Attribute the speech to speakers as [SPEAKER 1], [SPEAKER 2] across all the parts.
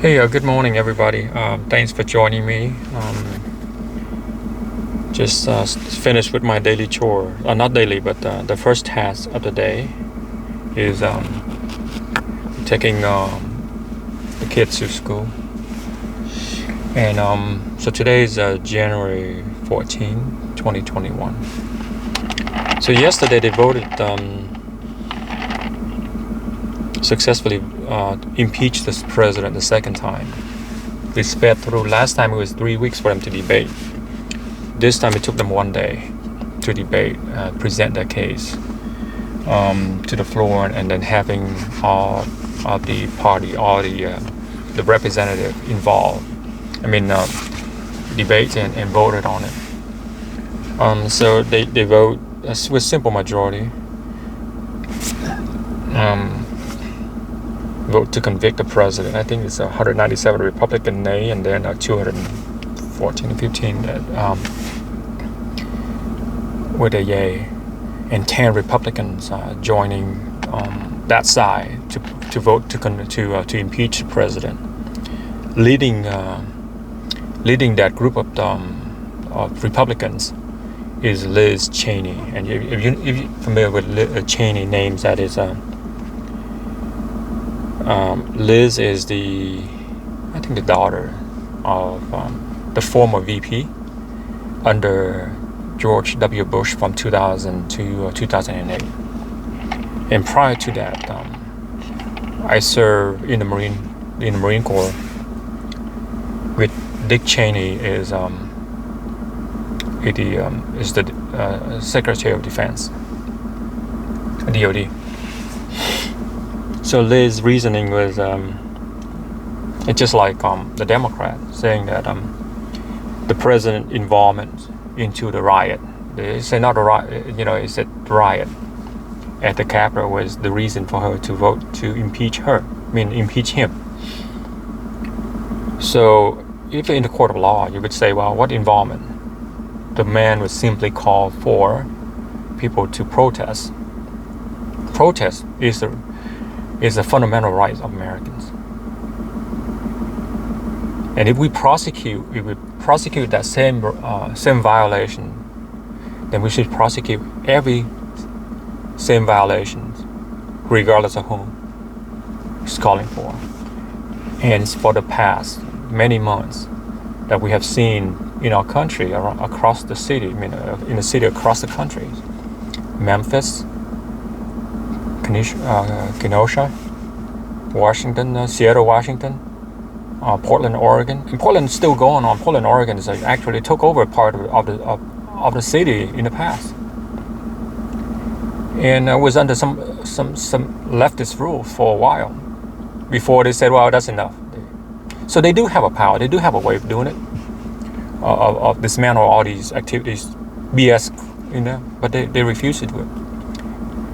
[SPEAKER 1] Hey, good morning, everybody. Thanks for joining me. Just finished with my daily chore. Not daily, but the first task of the day is taking the kids to school. And so today is January 14, 2021. So yesterday they voted successfully impeached this president the second time. They sped through. Last time it was 3 weeks for them to debate. This time it took them 1 day to debate, present their case to the floor, and then having all of the party, all the representative involved. Debate and voted on it. So they vote with simple majority. Vote to convict the president. I think it's 197 Republican nay, and then 214 or 15 with a yay, and 10 Republicans joining that side to vote to impeach the president. Leading that group of Republicans is Liz Cheney, and if you're familiar with Cheney names, that is. Liz is the daughter of the former VP under George W. Bush from 2000 to 2008. And prior to that, I served in the Marine Corps with Dick Cheney is the Secretary of Defense, DOD. So Liz's reasoning was, it's just like the Democrat saying that the president involvement into the riot. They say not a riot, it said riot at the Capitol was the reason for her to vote to impeach him. So if in the court of law, you would say, well, what involvement? The man would simply call for people to protest. Protest is a fundamental right of Americans. And if we prosecute that same violation, then we should prosecute every same violation, regardless of whom it's calling for. And for the past many months that we have seen in our country, across the city, in the city across the country, Memphis, Kenosha, Washington, Seattle, Washington, Portland, Oregon. And Portland's still going on. Portland, Oregon is actually took over part of the city in the past, and was under some leftist rule for a while before they said, well, that's enough. So they do have a power. They do have a way of doing it, of dismantle all these activities, BS, but they refuse to do it.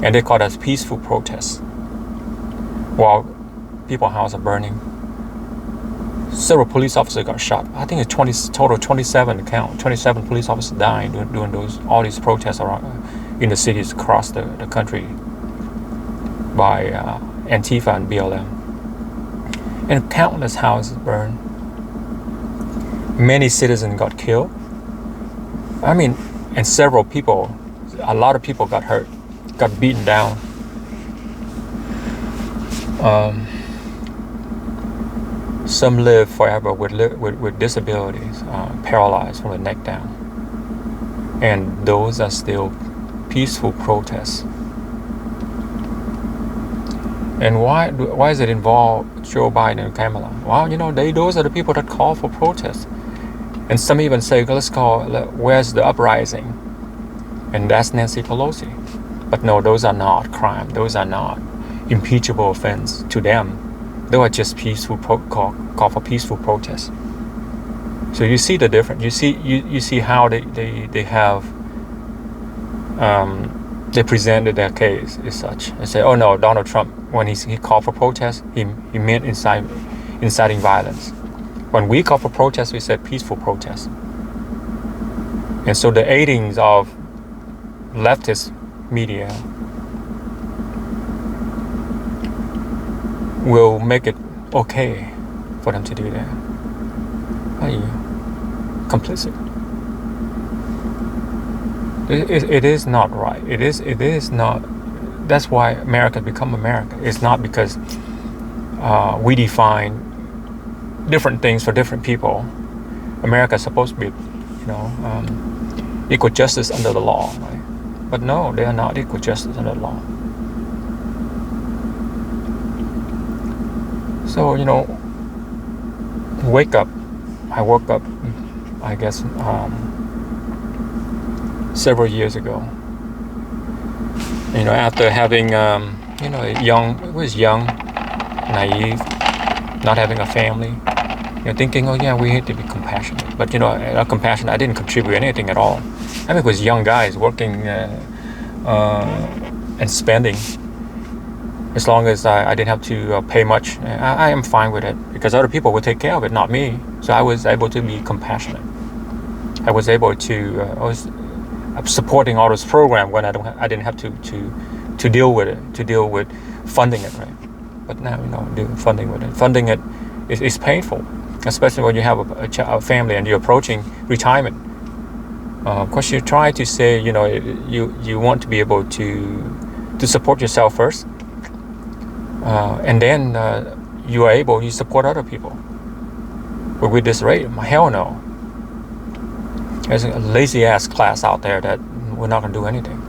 [SPEAKER 1] And they call that peaceful protests. While people's houses are burning, several police officers got shot. I think it's total 27 count. 27 police officers dying doing all these protests around in the cities across the country by Antifa and BLM. And countless houses burned. Many citizens got killed. And several people, a lot of people got hurt. Got beaten down. Some live forever with disabilities, paralyzed from the neck down, and those are still peaceful protests. And why does it involve Joe Biden and Kamala? Well, those are the people that call for protests, and some even say, where's the uprising? And that's Nancy Pelosi. But no, those are not crime. Those are not impeachable offense to them. They are just peaceful call for peaceful protest. So you see the difference. You see how they have they presented their case as such. They say, oh no, Donald Trump, when he called for protest, he meant inciting violence. When we call for protest, we said peaceful protest. And so the aidings of leftist media will make it okay for them to do that. Are you complicit? It is not right. It is not. That's why America become America. It's not because we define different things for different people. America is supposed to be, equal justice under the law, right? But no, they are not equal justice under the law. So, wake up. I woke up, I guess, several years ago. After having, was young, naive, not having a family, thinking, oh yeah, we need to be compassionate. But compassionate, I didn't contribute anything at all. I mean, it was young guys working and spending. As long as I didn't have to pay much, I am fine with it because other people would take care of it, not me. So I was able to be compassionate. I was able to. I was supporting all those programs when I didn't have to deal with it, to deal with funding it, right? But now, funding with it. Funding it is painful, especially when you have a family and you're approaching retirement. Of course, you try to say, you want to be able to support yourself first, and then you support other people. But with this rate, hell no. There's a lazy ass class out there that we're not going to do anything,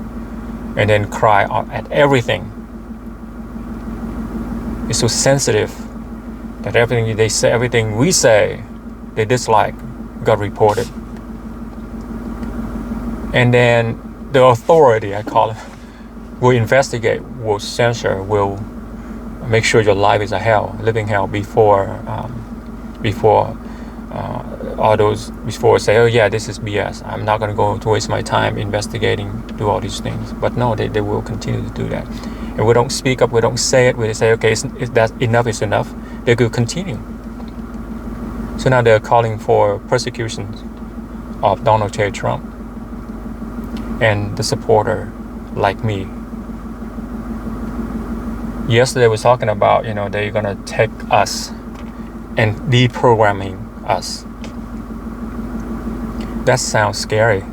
[SPEAKER 1] and then cry at everything. It's so sensitive that everything they say, everything we say, they dislike, got reported. And then the authority, I call it, will investigate, will censor, will make sure your life is a hell, living hell before say, oh yeah, this is BS. I'm not going to go to waste my time investigating, do all these things. But no, they will continue to do that. And we don't speak up, we don't say it, we say, okay, that's enough is enough. They will continue. So now they're calling for persecution of Donald J. Trump and the supporter like me. Yesterday we was talking about, they're going to take us and deprogramming us. That sounds scary.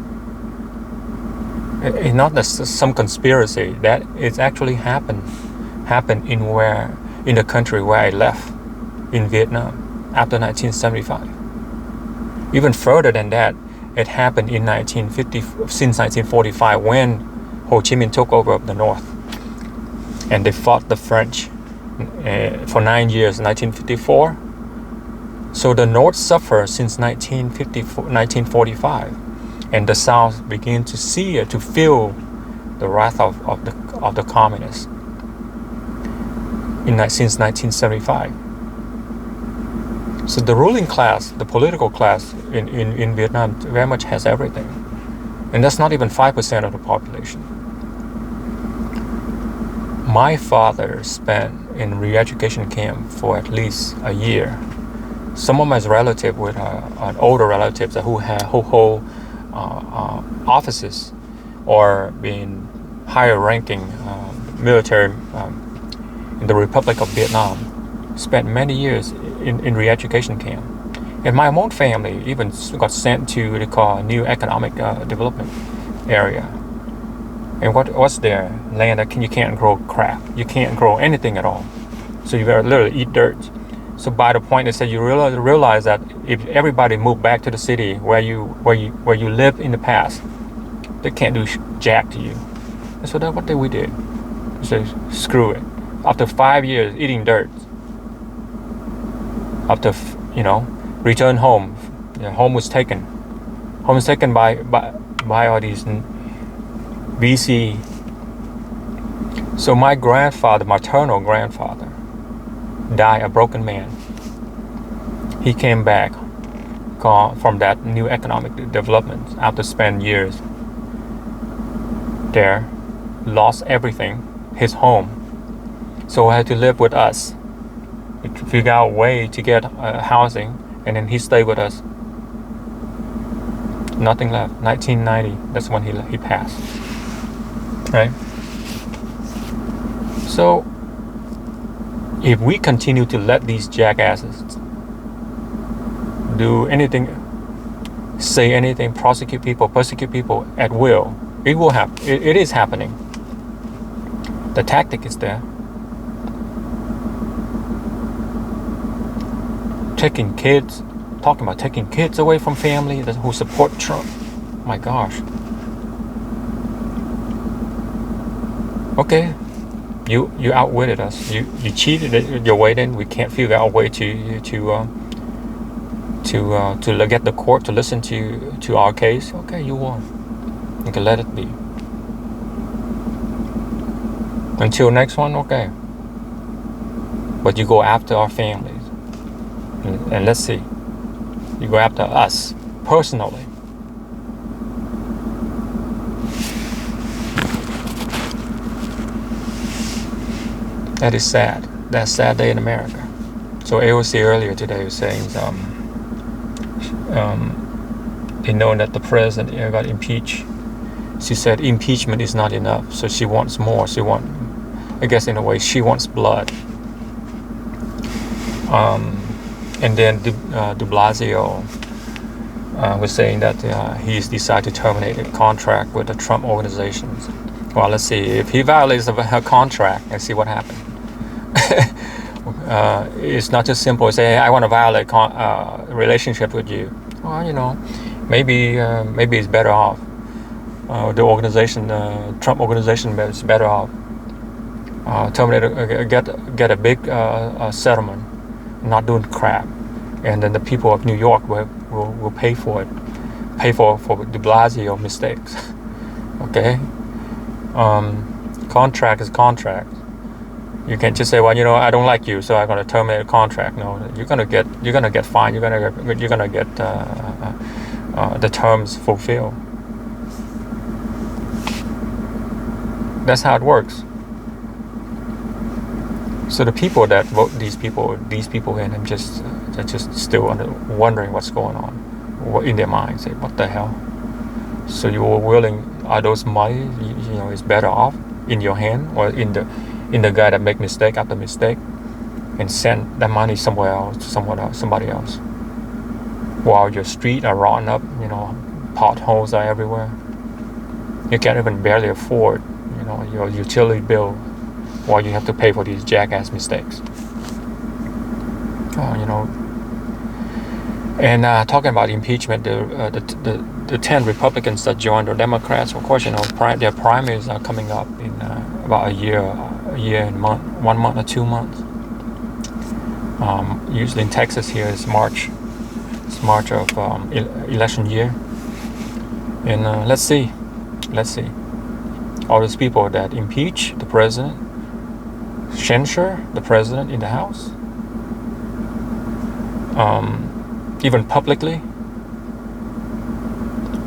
[SPEAKER 1] It's not some conspiracy. That it's actually happened in the country where I left, in Vietnam, after 1975. Even further than that, it happened in since 1945 when Ho Chi Minh took over the North, and they fought the French for 9 years, 1954. So the North suffered since 1945, and the South began to feel the wrath of the communists since 1975. So the ruling class, the political class in Vietnam very much has everything, and that's not even 5% of the population. My father spent in re-education camp for at least a year. Some of my relatives with older relatives who hold offices or being higher ranking military in the Republic of Vietnam spent many years in re-education camp. And my own family even got sent to what they call New Economic Development area. And what's there? Land that you can't grow crap. You can't grow anything at all. So you literally eat dirt. So by the point they said you realize that if everybody moved back to the city where you lived in the past, they can't do jack to you. And so that's what we did. So screw it. After 5 years eating dirt, after return home, home was taken. Home was taken by all these BC. So my maternal grandfather, died a broken man. He came back from that new economic development after spending years there, lost everything, his home. So he had to live with us, to figure out a way to get housing, and then he stayed with us. Nothing left. 1990, that's when he passed. Right? So if we continue to let these jackasses do anything, say anything, prosecute people, persecute people at will. It will happen. It is happening. The tactic is there. Talking about taking kids away from family who support Trump. My gosh. Okay, you outwitted us. You cheated your way in. We can't figure out a way to get the court to listen to our case. Okay, you won. You can let it be. Until next one, okay. But you go after our families, and let's see. You go after us personally. That is sad. That's a sad day in America. So AOC earlier today was saying they know that the president got impeached. She said impeachment is not enough, so she wants more. I guess in a way, she wants blood. And then de Blasio was saying that he's decided to terminate a contract with the Trump organizations. Well, let's see. If he violates her contract, let's see what happens. It's not just simple as say, hey, I want to violate relationship with you. Well, maybe it's better off. The organization, Trump organization, is better off. Terminate, get a big settlement, not doing crap, and then the people of New York will pay for it, pay for de Blasio mistakes. Okay, contract is contract. You can't just say, well, I don't like you, so I'm going to terminate a contract. No, you're gonna get fined. You're gonna get the terms fulfilled. That's how it works. So the people that vote these people in, they're just still wondering what's going on in their minds. Say, what the hell? So you were willing? Are those money is better off in your hand or in the guy that make mistake after mistake, and send that money somewhere else, to somebody else, while your street are rotten up, potholes are everywhere. You can't even barely afford, your utility bill, while you have to pay for these jackass mistakes. And talking about impeachment, the 10 Republicans that joined the Democrats, of course, their primaries are coming up in about a year and 1 month or 2 months. Usually in Texas here is March. It's March of election year. And let's see. All those people that impeach the president, censure the president in the House, even publicly,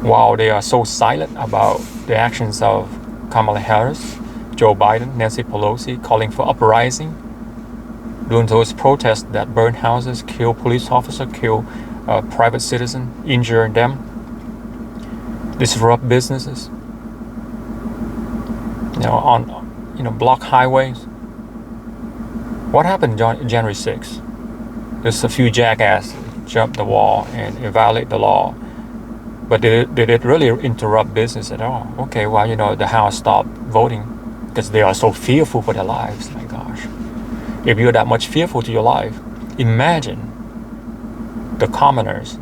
[SPEAKER 1] while they are so silent about the actions of Kamala Harris, Joe Biden, Nancy Pelosi, calling for uprising, doing those protests that burn houses, kill police officers, kill private citizens, injure them, disrupt businesses, block highways. What happened January 6th? There's a few jackasses jumped the wall and violate the law. But did it really interrupt business at all? Okay, well, the House stopped voting because they are so fearful for their lives. My gosh. If you're that much fearful to your life, imagine the commoners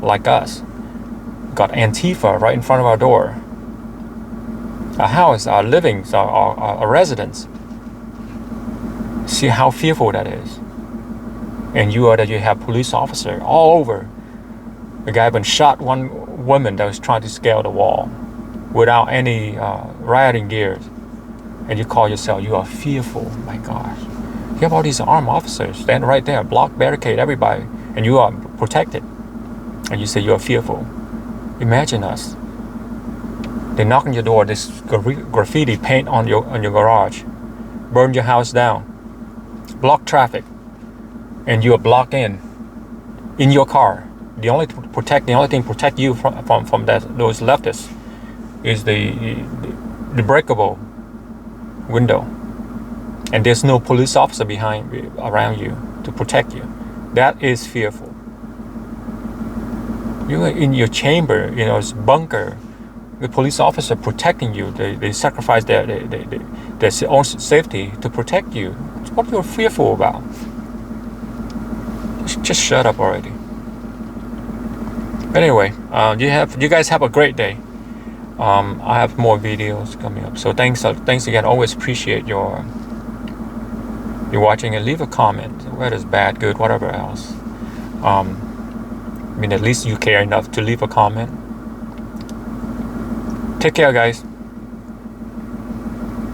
[SPEAKER 1] like us got Antifa right in front of our door. Our house, our livings, our residence. See how fearful that is. And you have police officer all over. The guy even shot one woman that was trying to scale the wall without any rioting gears. And you call yourself, you are fearful. My gosh. You have all these armed officers standing right there, block, barricade everybody, and you are protected. And you say you are fearful. Imagine us. They knock on your door, this graffiti paint on your garage, burn your house down, block traffic, and you are blocked in your car. The only thing protect you from those leftists is the breakable window, and there's no police officer around you to protect you. That is fearful. You're in your chamber, you know, it's bunker. The police officer protecting you. They sacrifice their own safety to protect you. What you're fearful about? Just shut up already. But anyway, you guys have a great day. I have more videos coming up. So thanks again. Always appreciate your watching, and leave a comment, whether it's bad, good, whatever else. I mean, at least you care enough to leave a comment. Take care, guys.